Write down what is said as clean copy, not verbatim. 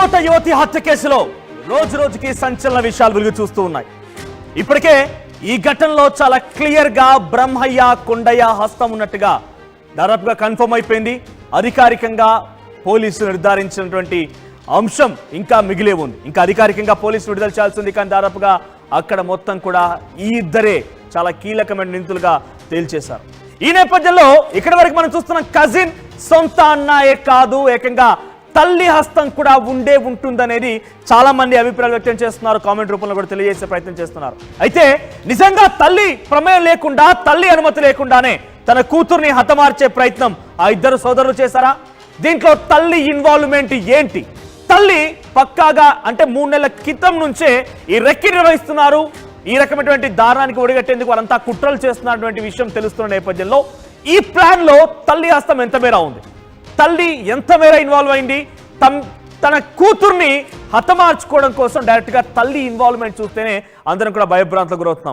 ఎర్రకోట యువతి హత్య కేసులో రోజు రోజుకి సంచలన విషయాలు వెలుగు చూస్తూ ఉన్నాయి. ఇప్పటికే ఈ ఘటనలో చాలా క్లియర్ గా బ్రహ్మయ్య కొండయ్య హస్తం ఉన్నట్టుగా దాదాపుగా కన్ఫర్మ్ అయిపోయింది. అధికారికంగా పోలీసులు నిర్ధారించినటువంటి అంశం ఇంకా మిగిలే ఉంది. ఇంకా అధికారికంగా పోలీసులు విడుదల చేయాల్సింది, కానీ దాదాపుగా అక్కడ మొత్తం కూడా ఈ ఇద్దరే చాలా కీలకమైన నిందితులుగా తేల్చేశారు. ఈ నేపథ్యంలో ఇక్కడి వరకు మనం చూస్తున్న కజిన్ సొంత అన్నాయే కాదు, ఏకంగా తల్లి హస్తం కూడా ఉంటుందనేది చాలా మంది అభిప్రాయాలు వ్యక్తం చేస్తున్నారు. కామెంట్ రూపంలో కూడా తెలియజేసే ప్రయత్నం చేస్తున్నారు. అయితే నిజంగా తల్లి ప్రమేయం లేకుండా, తల్లి అనుమతి లేకుండానే తన కూతుర్ని హతమార్చే ప్రయత్నం ఆ ఇద్దరు సోదరులు చేశారా? దీంట్లో తల్లి ఇన్వాల్వ్మెంట్ ఏంటి? తల్లి పక్కాగా అంటే 3 నెలల క్రితం నుంచే ఈ రెక్కి నిర్వహిస్తున్నారు. ఈ రకమైనటువంటి దారుణానికి ఒడిగట్టేందుకు వారంతా కుట్రలు చేస్తున్నటువంటి విషయం తెలుస్తున్న నేపథ్యంలో ఈ ప్లాన్ లో తల్లి హస్తం ఎంత మేర ఉంది, తల్లి ఎంత మేర ఇన్వాల్వ్ అయింది, తన కూతుర్ని హతమార్చుకోవడం కోసం డైరెక్ట్ గా తల్లి ఇన్వాల్వ్మెంట్ చూస్తేనే అందరం కూడా భయభ్రాంతులకు గురవుతున్నాం.